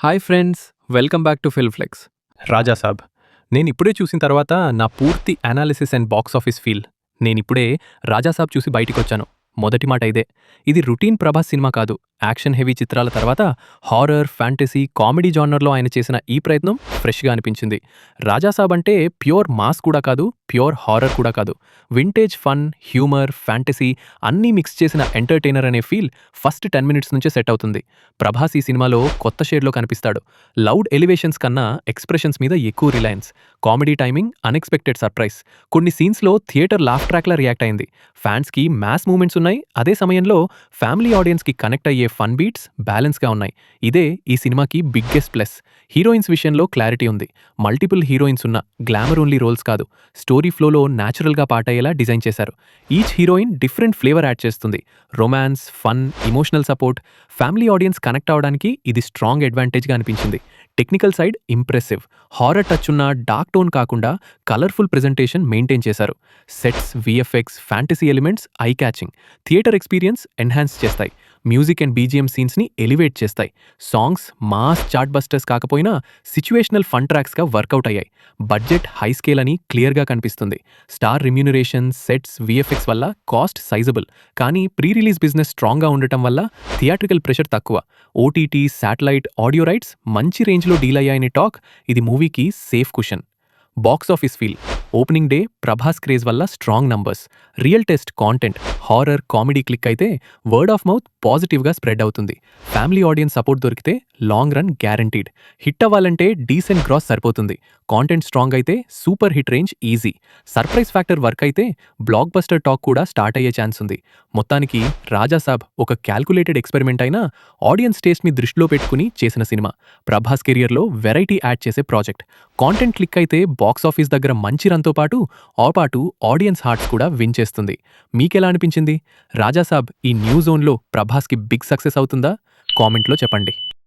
Hi friends, welcome back to Filmflex. Raja Saab నేనిప్పుడే చూసిన తర్వాత నా పూర్తి analysis and box office feel నేనిప్పుడే రాజా సాబ్ చూసి బయటికొచ్చాను. మొదటి మాట ఇదే. ఇది రొటీన్ ప్రభాస్ సినిమా కాదు. యాక్షన్ హెవీ చిత్రాల తర్వాత హారర్, ఫ్యాంటసీ, కామెడీ జానర్‌లో ఆయన చేసిన ఈ ప్రయత్నం ఫ్రెష్‌గా అనిపించింది. రాజా సాబ్ అంటే ప్యూర్ మాస్ కూడా కాదు, ప్యూర్ హారర్ కూడా కాదు. వింటేజ్ ఫన్, హ్యూమర్, ఫ్యాంటసీ అన్నీ మిక్స్ చేసిన ఎంటర్‌టైనర్ అనే ఫీల్ ఫస్ట్ 10 మినిట్స్ నుంచే సెట్ అవుతుంది. ప్రభాస్ ఈ సినిమాలో కొత్త షేడ్‌లో కనిపిస్తాడు. లౌడ్ ఎలివేషన్స్ కన్నా ఎక్స్‌ప్రెషన్స్ మీద ఎక్కువ Reliance. Comedy timing, unexpected surprise. కొన్ని సీన్స్‌లో థియేటర్ లాఫ్ ట్రాక్‌లా రియాక్ట్ అయింది. ఫ్యాన్స్‌కి మాస్ మూవ్‌మెంట్స్ ఉన్నాయి. అదే సమయంలో ఫ్యామిలీ ఆడియన్స్‌కి కనెక్ట్ అయ్యే ఫన్ బీట్స్ బ్యాలెన్స్‌గా ఉన్నాయి. ఇదే ఈ సినిమాకి బిగ్గెస్ట్ ప్లస్. హీరోయిన్స్ విషయంలో క్లారిటీ ఉంది. మల్టిపుల్ హీరోయిన్స్ ఉన్న గ్లామర్ ఓన్లీ రోల్స్ కాదు. స్టోరీ ఫ్లోలో న్యాచురల్‌గా పార్టయ్యేలా డిజైన్ చేశారు. Each heroine different flavour add చేస్తుంది. Romance, fun, emotional support. Family audience connect అవ్వడానికి ఇది స్ట్రాంగ్ అడ్వాంటేజ్‌గా అనిపించింది. Technical side impressive. Horror touch ఉన్న డార్క్ టోన్ కాకుండా కలర్ఫుల్ ప్రెజెంటేషన్ మెయింటైన్ చేశారు. Sets, VFX, fantasy elements eye catching. Theatre experience enhance చేస్తాయి. Music and BGM సీన్స్ని ఎలివేట్ చేస్తాయి. సాంగ్స్ మాస్ చార్ట్ బస్టర్స్ కాకపోయినా సిచ్యువేషనల్ ఫన్ ట్రాక్స్గా వర్కౌట్ అయ్యాయి. బడ్జెట్ హై స్కేల్ అని క్లియర్గా కనిపిస్తుంది. స్టార్ రెమ్యూనరేషన్, సెట్స్, వీఎఫ్ఎక్స్ వల్ల కాస్ట్ సైజబుల్. కానీ ప్రీ రిలీజ్ బిజినెస్ స్ట్రాంగ్గా ఉండటం వల్ల థియేట్రికల్ ప్రెషర్ తక్కువ. ఓటీటీ, శాటిలైట్, ఆడియో రైట్స్ మంచి రేంజ్లో డీల్ అయ్యాయని టాక్. ఇది మూవీకి safe cushion. Box office feel. Opening day Prabhas craze వల్ల strong numbers. Real test content, horror, comedy click అయితే వర్డ్ ఆఫ్ మౌత్ పాజిటివ్గా స్ప్రెడ్ అవుతుంది. ఫ్యామిలీ ఆడియన్స్ సపోర్ట్ దొరికితే లాంగ్ రన్ గ్యారంటీడ్. హిట్ అవ్వాలంటే డీసెంట్ గ్రాస్ సరిపోతుంది. కాంటెంట్ స్ట్రాంగ్ అయితే super hit range easy. Surprise factor work అయితే block buster talk కూడా start అయ్యే ఛాన్స్ ఉంది. మొత్తానికి రాజా సాబ్ ఒక క్యాల్కులేటెడ్ ఎక్స్పెరిమెంట్ అయినా ఆడియన్స్ టేస్ట్ని దృష్టిలో పెట్టుకుని చేసిన సినిమా. ప్రభాస్ కెరియర్లో వెరైటీ యాడ్ చేసే ప్రాజెక్ట్. కాంటెంట్ క్లిక్ అయితే బాక్స్ ఆఫీస్ దగ్గర మంచి రన్తో పాటు ఆడియన్స్ హార్ట్స్ కూడా విన్ చేస్తుంది. మీకెలా అనిపించింది? రాజా సాబ్ ఈ న్యూ జోన్లో ప్రభాస్కి బిగ్ సక్సెస్ అవుతుందా? కామెంట్లో చెప్పండి.